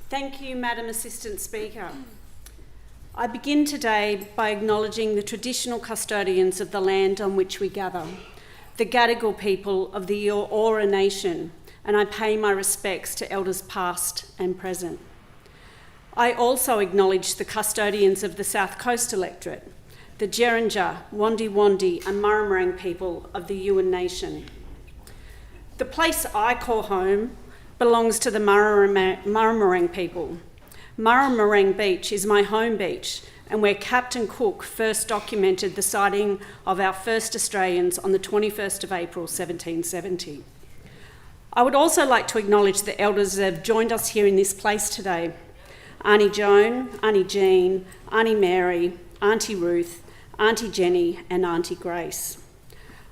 Thank you, Madam Assistant Speaker. I begin today by acknowledging the traditional custodians of the land on which we gather, the Gadigal people of the Eora Nation, and I pay my respects to elders past and present. I also acknowledge the custodians of the South Coast electorate, the Jerrinja, Wandi and Murrumarang people of the Yuin Nation. The place I call home belongs to the Murrumarang people. Murrumarang Beach is my home beach and where Captain Cook first documented the sighting of our first Australians on the 21st of April 1770. I would also like to acknowledge the elders that have joined us here in this place today. Auntie Joan, Auntie Jean, Auntie Mary, Auntie Ruth, Auntie Jenny and Auntie Grace.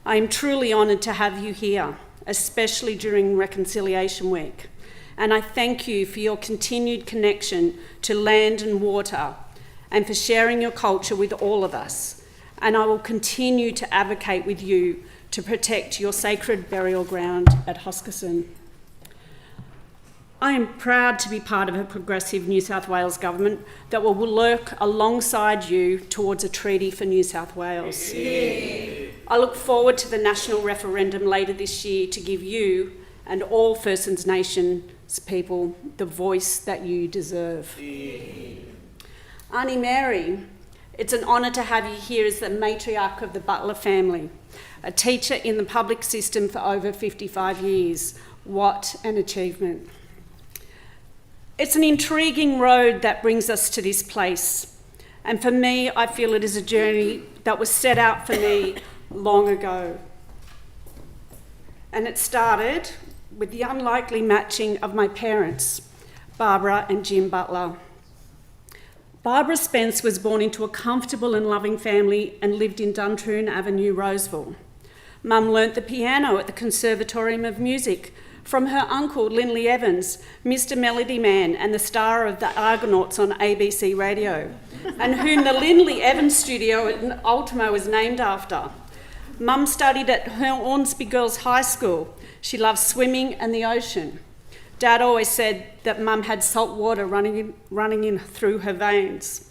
I am truly honoured to have you here, especially during Reconciliation Week. And I thank you for your continued connection to land and water and for sharing your culture with all of us. And I will continue to advocate with you to protect your sacred burial ground at Huskisson. I am proud to be part of a progressive New South Wales government that will work alongside you towards a treaty for New South Wales. Yeah. I look forward to the national referendum later this year to give you and all First Nations people the voice that you deserve. Yeah. Auntie Mary, it's an honour to have you here as the matriarch of the Butler family, a teacher in the public system for over 55 years. What an achievement. It's an intriguing road that brings us to this place. And for me, I feel it is a journey that was set out for me long ago. And it started with the unlikely matching of my parents, Barbara and Jim Butler. Barbara Spence was born into a comfortable and loving family and lived in Duntroon Avenue, Roseville. Mum learnt the piano at the Conservatorium of Music from her uncle, Lindley Evans, Mr. Melody Man and the star of the Argonauts on ABC Radio, and whom the Lindley Evans studio at Ultimo was named after. Mum studied at Hornsby Girls High School. She loved swimming and the ocean. Dad always said that Mum had salt water running in through her veins.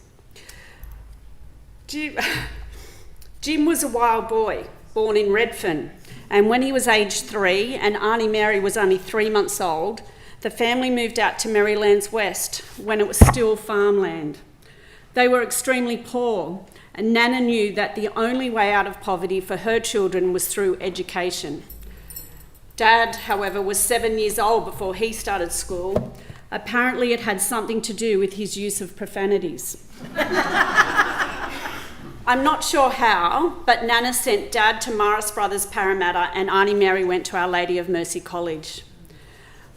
Jim was a wild boy, born in Redfern, and when he was aged 3 and Auntie Mary was only 3 months old, the family moved out to Merrylands West when it was still farmland. They were extremely poor, and Nana knew that the only way out of poverty for her children was through education. Dad, however, was 7 years old before he started school. Apparently it had something to do with his use of profanities. I'm not sure how, but Nana sent Dad to Morris Brothers Parramatta and Auntie Mary went to Our Lady of Mercy College.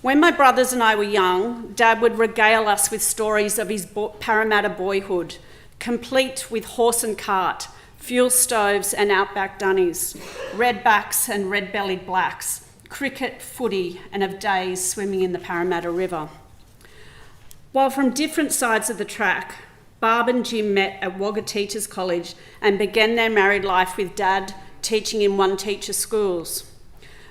When my brothers and I were young, Dad would regale us with stories of his Parramatta boyhood, complete with horse and cart, fuel stoves and outback dunnies, redbacks and red-bellied blacks, cricket, footy, and of days swimming in the Parramatta River. While from different sides of the track, Barb and Jim met at Wagga Teachers College and began their married life with Dad teaching in one-teacher schools.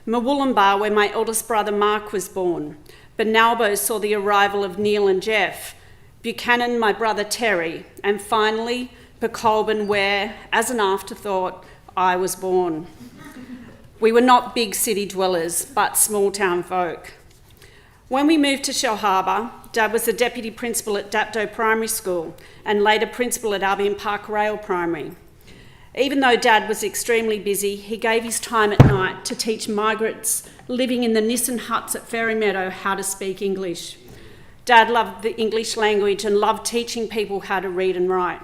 Mawulumba, where my eldest brother Mark was born. Benalbo saw the arrival of Neil and Jeff. Buchanan, my brother Terry. And finally, Pecolban, where, as an afterthought, I was born. We were not big city dwellers, but small town folk. When we moved to Shellharbour, Dad was the Deputy Principal at Dapto Primary School and later Principal at Albion Park Rail Primary. Even though Dad was extremely busy, he gave his time at night to teach migrants living in the Nissen huts at Fairy Meadow how to speak English. Dad loved the English language and loved teaching people how to read and write.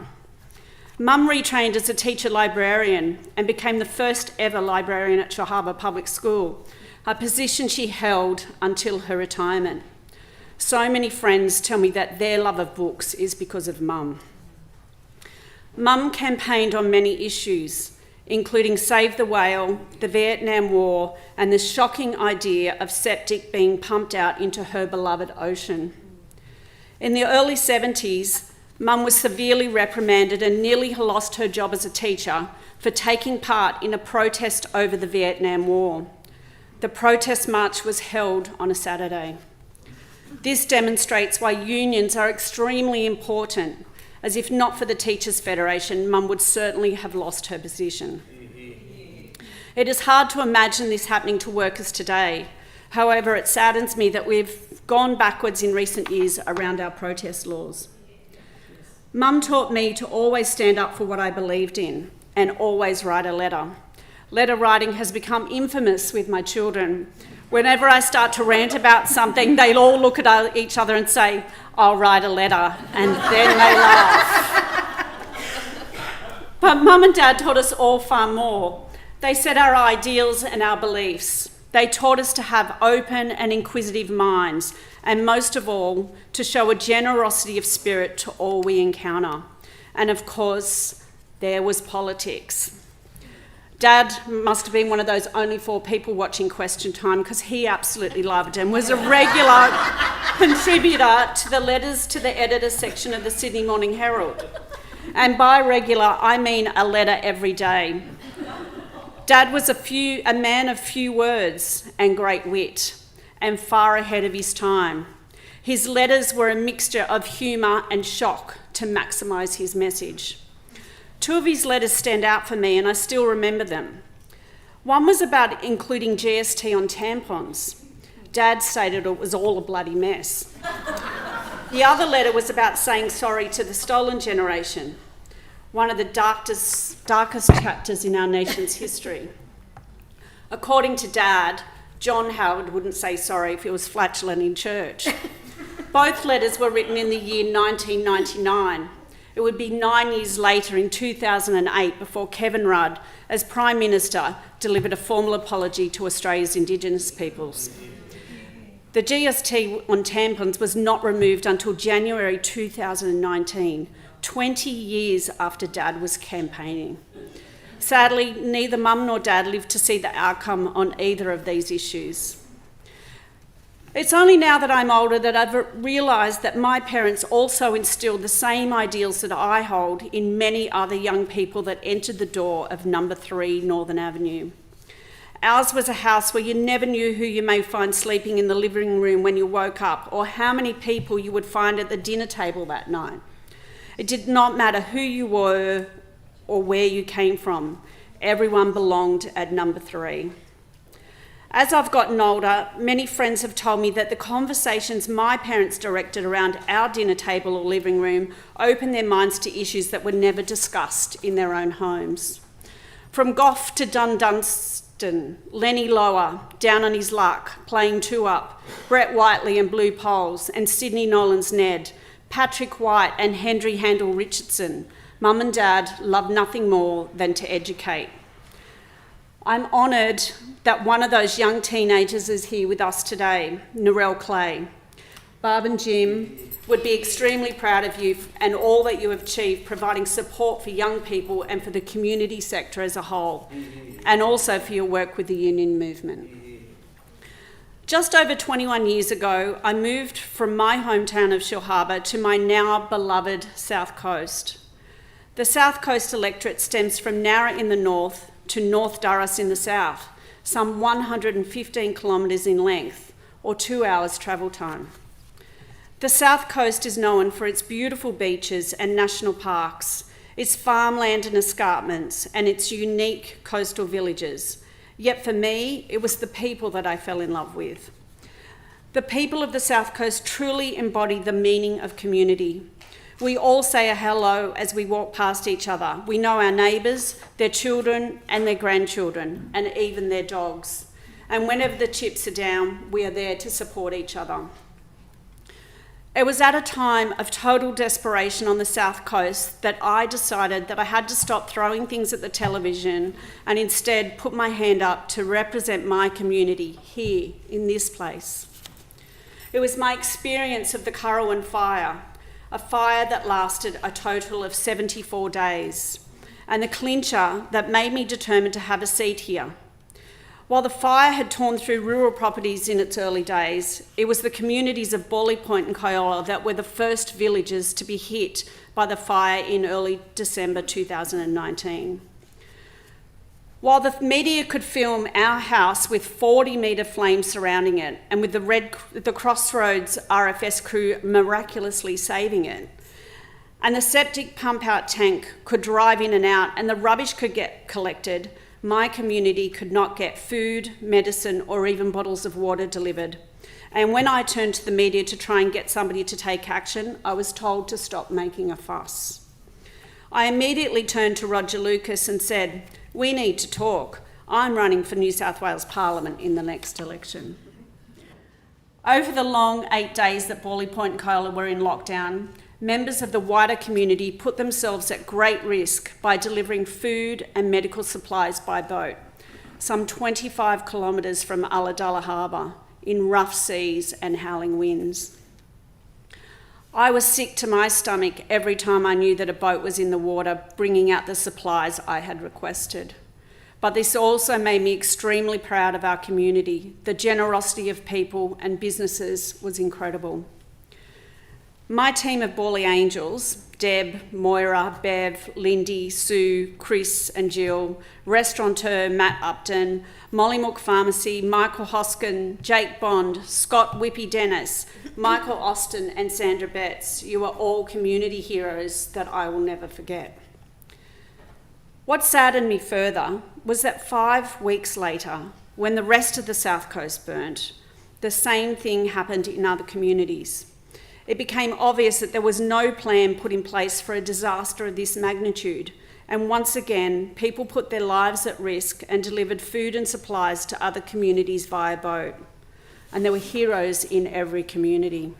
Mum retrained as a teacher librarian and became the first ever librarian at Shellharbour Public School, a position she held until her retirement. So many friends tell me that their love of books is because of Mum. Mum campaigned on many issues, including Save the Whale, the Vietnam War, and the shocking idea of septic being pumped out into her beloved ocean. In the early 70s, Mum was severely reprimanded and nearly lost her job as a teacher for taking part in a protest over the Vietnam War. The protest march was held on a Saturday. This demonstrates why unions are extremely important, as if not for the Teachers' Federation, Mum would certainly have lost her position. It is hard to imagine this happening to workers today. However, it saddens me that we've gone backwards in recent years around our protest laws. Mum taught me to always stand up for what I believed in and always write a letter. Letter writing has become infamous with my children. Whenever I start to rant about something, they'll all look at each other and say, "I'll write a letter," and then they laugh. But Mum and Dad taught us all far more. They set our ideals and our beliefs. They taught us to have open and inquisitive minds, and most of all, to show a generosity of spirit to all we encounter. And of course, there was politics. Dad must have been one of those only 4 people watching Question Time, because he absolutely loved and was a regular contributor to the letters to the editor section of the Sydney Morning Herald. And by regular, I mean a letter every day. Dad was a man of few words and great wit, and far ahead of his time. His letters were a mixture of humour and shock to maximise his message. 2 of his letters stand out for me, and I still remember them. One was about including GST on tampons. Dad stated it was all a bloody mess. The other letter was about saying sorry to the stolen generation, one of the darkest chapters in our nation's history. According to Dad, John Howard wouldn't say sorry if he was flatulent in church. Both letters were written in the year 1999. It would be 9 years later, in 2008, before Kevin Rudd, as Prime Minister, delivered a formal apology to Australia's Indigenous peoples. The GST on tampons was not removed until January 2019, 20 years after Dad was campaigning. Sadly, neither Mum nor Dad lived to see the outcome on either of these issues. It's only now that I'm older that I've realised that my parents also instilled the same ideals that I hold in many other young people that entered the door of number 3 Northern Avenue. Ours was a house where you never knew who you may find sleeping in the living room when you woke up, or how many people you would find at the dinner table that night. It did not matter who you were or where you came from. Everyone belonged at number 3. As I've gotten older, many friends have told me that the conversations my parents directed around our dinner table or living room opened their minds to issues that were never discussed in their own homes. From Gough to Dunstan, Lenny Lower, down on his luck, playing 2-up, Brett Whiteley and Blue Poles, and Sydney Nolan's Ned, Patrick White and Henry Handel Richardson, Mum and Dad loved nothing more than to educate. I'm honoured that one of those young teenagers is here with us today, Narelle Clay. Barb and Jim would be extremely proud of you and all that you have achieved, providing support for young people and for the community sector as a whole, and also for your work with the union movement. Just over 21 years ago, I moved from my hometown of Shellharbour to my now beloved South Coast. The South Coast electorate stems from Nowra in the north to North Durras in the south, some 115 kilometres in length, or 2 hours travel time. The South Coast is known for its beautiful beaches and national parks, its farmland and escarpments, and its unique coastal villages. Yet for me, it was the people that I fell in love with. The people of the South Coast truly embody the meaning of community. We all say a hello as we walk past each other. We know our neighbours, their children and their grandchildren, and even their dogs. And whenever the chips are down, we are there to support each other. It was at a time of total desperation on the South Coast that I decided that I had to stop throwing things at the television and instead put my hand up to represent my community here in this place. It was my experience of the Currowan fire, a fire that lasted a total of 74 days, and the clincher that made me determined to have a seat here. While the fire had torn through rural properties in its early days, it was the communities of Borley Point and Kyola that were the first villages to be hit by the fire in early December 2019. While the media could film our house with 40-metre flames surrounding it and with the Crossroads RFS crew miraculously saving it, and the septic pump-out tank could drive in and out and the rubbish could get collected, my community could not get food, medicine, or even bottles of water delivered. And when I turned to the media to try and get somebody to take action, I was told to stop making a fuss. I immediately turned to Roger Lucas and said, "We need to talk. I'm running for New South Wales Parliament in the next election." Over the long 8 days that Bawley Point and Kyola were in lockdown, members of the wider community put themselves at great risk by delivering food and medical supplies by boat, some 25 kilometres from Ulladulla Harbour, in rough seas and howling winds. I was sick to my stomach every time I knew that a boat was in the water bringing out the supplies I had requested. But this also made me extremely proud of our community. The generosity of people and businesses was incredible. My team of Bawley Angels, Deb, Moira, Bev, Lindy, Sue, Chris and Jill, restaurateur Matt Upton, Mollymook Pharmacy, Michael Hoskin, Jake Bond, Scott Whippy Dennis, Michael Austin and Sandra Betts, you are all community heroes that I will never forget. What saddened me further was that 5 weeks later, when the rest of the South Coast burnt, the same thing happened in other communities. It became obvious that there was no plan put in place for a disaster of this magnitude, and once again, people put their lives at risk and delivered food and supplies to other communities via boat. And there were heroes in every community.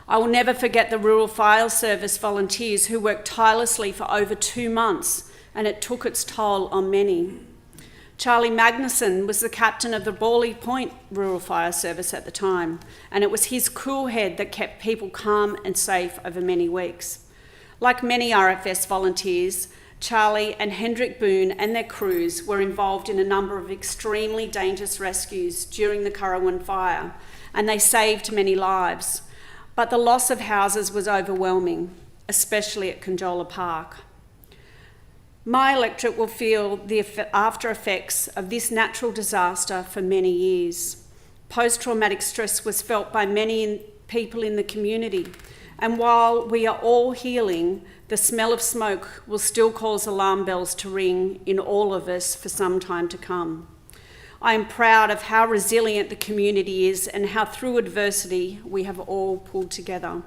I will never forget the Rural Fire Service volunteers who worked tirelessly for over 2 months, and it took its toll on many. Charlie Magnuson was the captain of the Bawley Point Rural Fire Service at the time, and it was his cool head that kept people calm and safe over many weeks. Like many RFS volunteers, Charlie and Hendrik Boone and their crews were involved in a number of extremely dangerous rescues during the Currowan fire, and they saved many lives. But the loss of houses was overwhelming, especially at Conjola Park. My electorate will feel the after effects of this natural disaster for many years. Post-traumatic stress was felt by many people in the community, and while we are all healing, the smell of smoke will still cause alarm bells to ring in all of us for some time to come. I am proud of how resilient the community is and how through adversity we have all pulled together.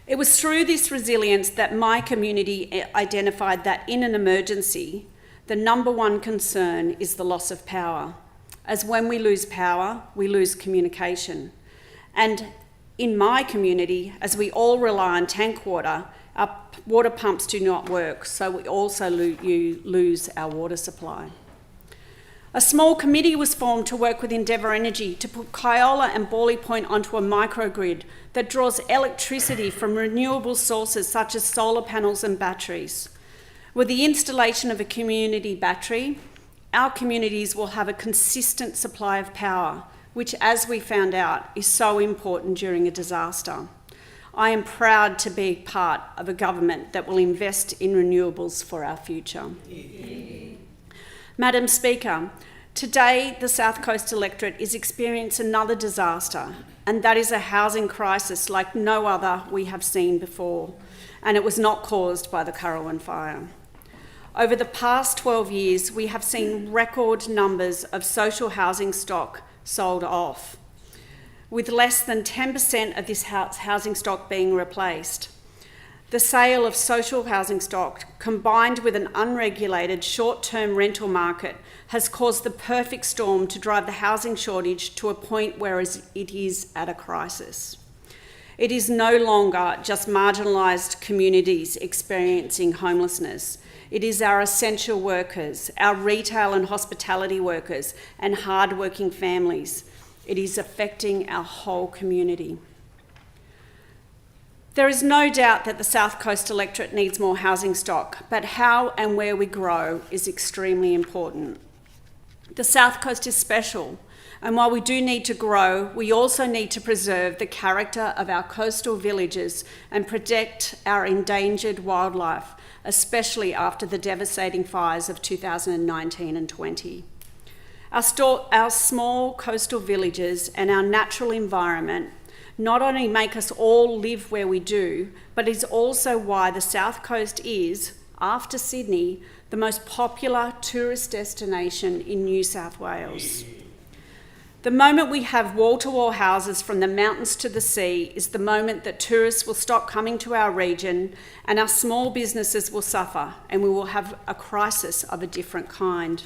It was through this resilience that my community identified that in an emergency, the number one concern is the loss of power, as when we lose power, we lose communication. And in my community, as we all rely on tank water, our water pumps do not work, so we also lose our water supply. A small committee was formed to work with Endeavour Energy to put Kyola and Bawley Point onto a microgrid that draws electricity from renewable sources such as solar panels and batteries. With the installation of a community battery, our communities will have a consistent supply of power, which, as we found out, is so important during a disaster. I am proud to be part of a government that will invest in renewables for our future. Madam Speaker, today the South Coast electorate is experiencing another disaster, and that is a housing crisis like no other we have seen before, and it was not caused by the Currowan fire. Over the past 12 years, we have seen record numbers of social housing stock sold off, with less than 10% of this housing stock being replaced. The sale of social housing stock, combined with an unregulated short-term rental market, has caused the perfect storm to drive the housing shortage to a point where it is at a crisis. It is no longer just marginalised communities experiencing homelessness. It is our essential workers, our retail and hospitality workers, and hard-working families. It is affecting our whole community. There is no doubt that the South Coast electorate needs more housing stock, but how and where we grow is extremely important. The South Coast is special, And while we do need to grow, we also need to preserve the character of our coastal villages and protect our endangered wildlife, especially after the devastating fires of 2019 and 20. Our small coastal villages and our natural environment not only make us all live where we do, but is also why the South Coast is, after Sydney, the most popular tourist destination in New South Wales. The moment we have wall-to-wall houses from the mountains to the sea is the moment that tourists will stop coming to our region and our small businesses will suffer and we will have a crisis of a different kind.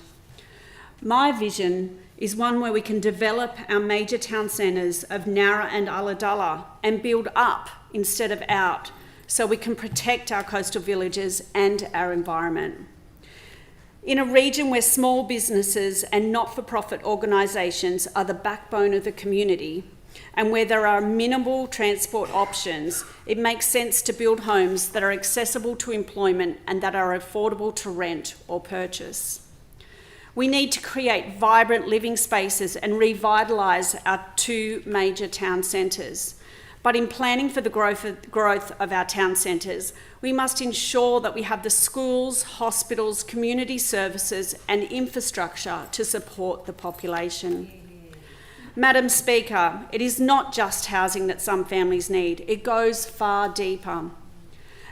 My vision is one where we can develop our major town centres of Nowra and Ulladulla and build up instead of out, so we can protect our coastal villages and our environment. In a region where small businesses and not-for-profit organisations are the backbone of the community, and where there are minimal transport options, it makes sense to build homes that are accessible to employment and that are affordable to rent or purchase. We need to create vibrant living spaces and revitalise our two major town centres. But in planning for the growth of our town centres, we must ensure that we have the schools, hospitals, community services and infrastructure to support the population. Madam Speaker, it is not just housing that some families need, it goes far deeper.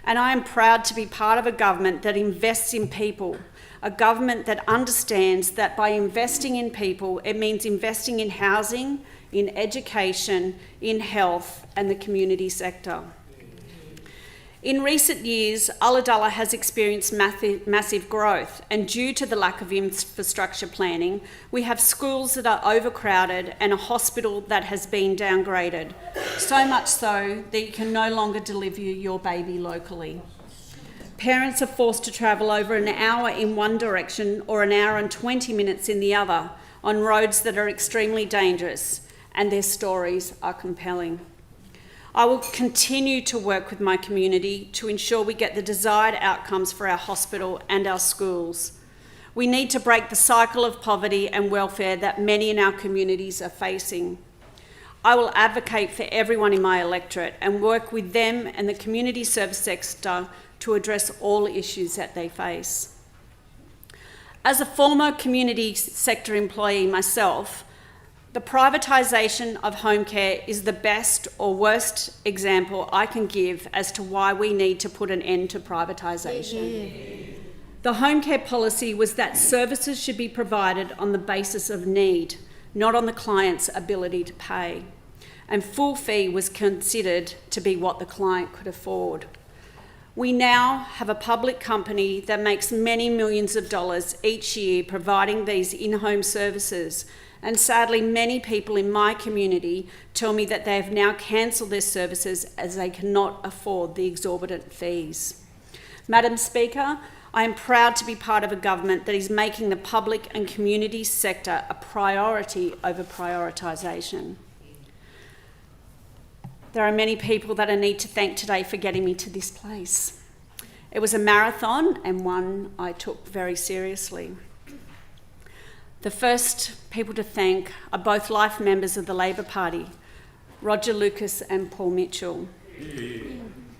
And I am proud to be part of a government that invests in people, a government that understands that by investing in people, it means investing in housing, in education, in health, and the community sector. In recent years, Ulladulla has experienced massive growth, and due to the lack of infrastructure planning, we have schools that are overcrowded and a hospital that has been downgraded, so much so that you can no longer deliver your baby locally. Parents are forced to travel over an hour in one direction or an hour and 20 minutes in the other on roads that are extremely dangerous, and their stories are compelling. I will continue to work with my community to ensure we get the desired outcomes for our hospital and our schools. We need to break the cycle of poverty and welfare that many in our communities are facing. I will advocate for everyone in my electorate and work with them and the community service sector to address all issues that they face. As a former community sector employee myself, the privatisation of home care is the best or worst example I can give as to why we need to put an end to privatisation. The home care policy was that services should be provided on the basis of need, not on the client's ability to pay. And full fee was considered to be what the client could afford. We now have a public company that makes many millions of dollars each year providing these in-home services. And sadly, many people in my community tell me that they have now cancelled their services as they cannot afford the exorbitant fees. Madam Speaker, I am proud to be part of a government that is making the public and community sector a priority over prioritisation. There are many people that I need to thank today for getting me to this place. It was a marathon and one I took very seriously. The first people to thank are both life members of the Labor Party, Roger Lucas and Paul Mitchell.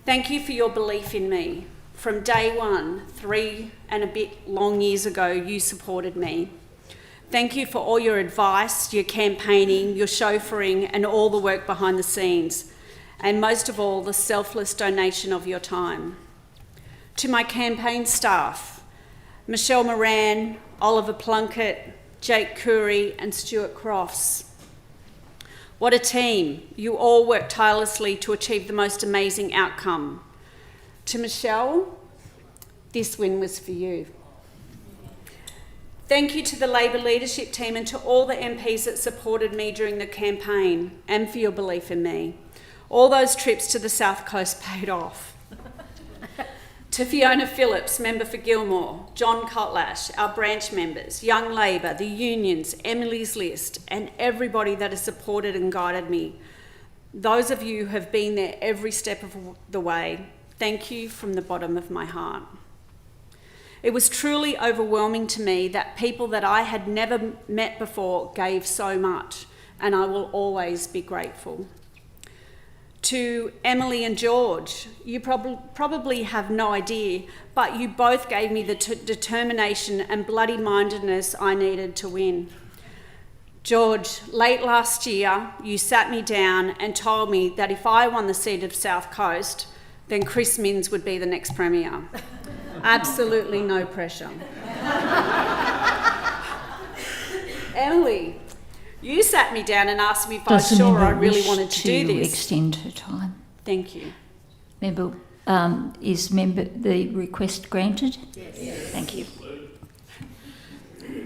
Thank you for your belief in me. From day one, 3 and a bit long years ago, you supported me. Thank you for all your advice, your campaigning, your chauffeuring, and all the work behind the scenes. And most of all, the selfless donation of your time. To my campaign staff, Michelle Moran, Oliver Plunkett, Jake Curry and Stuart Crofts. What a team. You all worked tirelessly to achieve the most amazing outcome. To Michelle, this win was for you. Thank you to the Labor leadership team and to all the MPs that supported me during the campaign and for your belief in me. All those trips to the South Coast paid off. To Fiona Phillips, member for Gilmore, John Cotlash, our branch members, Young Labor, the unions, Emily's List, and everybody that has supported and guided me. Those of you who have been there every step of the way, thank you from the bottom of my heart. It was truly overwhelming to me that people that I had never met before gave so much, and I will always be grateful. To Emily and George, you probably have no idea, but you both gave me the determination and bloody-mindedness I needed to win. George, late last year, you sat me down and told me that if I won the seat of South Coast, then Chris Minns would be the next Premier. Absolutely no pressure. Emily, you sat me down and asked me if I was sure I really wanted to do this. Extend her time. Thank you. Member, is the request granted? Yes. Thank you.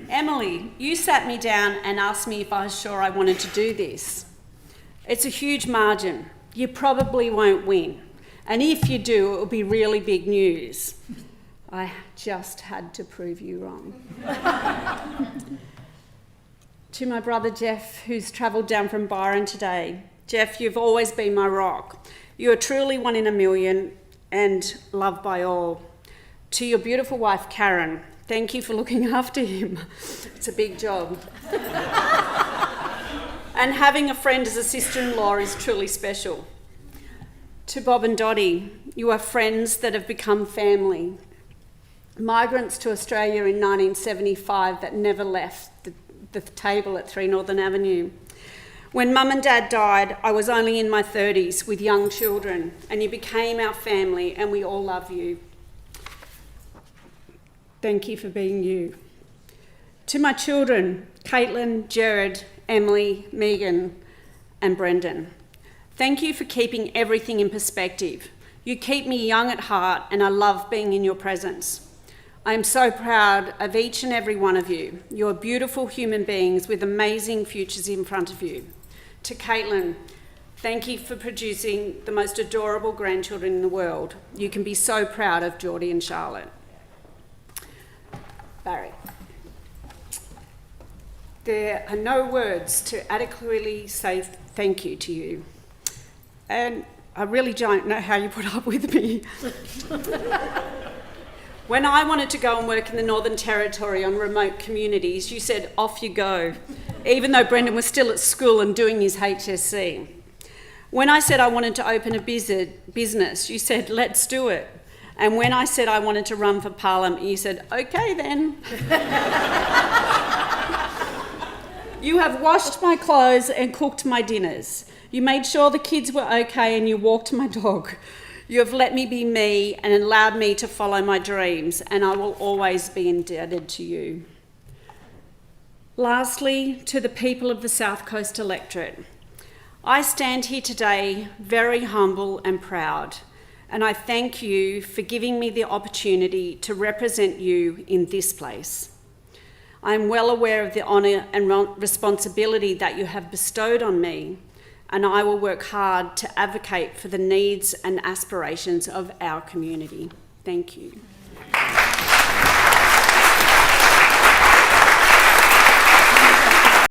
Emily, you sat me down and asked me if I was sure I wanted to do this. It's a huge margin. You probably won't win. And if you do, it will be really big news. I just had to prove you wrong. To my brother Jeff, who's travelled down from Byron today. Jeff, you've always been my rock. You are truly one in a million and loved by all. To your beautiful wife, Karen, thank you for looking after him. It's a big job. And having a friend as a sister-in-law is truly special. To Bob and Dottie, you are friends that have become family. Migrants to Australia in 1975 that never left the table at 3 Northern Avenue. When Mum and Dad died, I was only in my 30s with young children, and you became our family, and we all love you. Thank you for being you. To my children, Caitlin, Jared, Emily, Megan, and Brendan, thank you for keeping everything in perspective. You keep me young at heart, and I love being in your presence. I am so proud of each and every one of you. You're beautiful human beings with amazing futures in front of you. To Caitlin, thank you for producing the most adorable grandchildren in the world. You can be so proud of Geordie and Charlotte. Barry. There are no words to adequately say thank you to you. And I really don't know how you put up with me. When I wanted to go and work in the Northern Territory on remote communities, you said, off you go, even though Brendan was still at school and doing his HSC. When I said I wanted to open a business, you said, let's do it. And when I said I wanted to run for Parliament, you said, okay then. You have washed my clothes and cooked my dinners. You made sure the kids were okay and you walked my dog. You have let me be me and allowed me to follow my dreams, and I will always be indebted to you. Lastly, to the people of the South Coast electorate, I stand here today very humble and proud, and I thank you for giving me the opportunity to represent you in this place. I am well aware of the honour and responsibility that you have bestowed on me, and I will work hard to advocate for the needs and aspirations of our community. Thank you.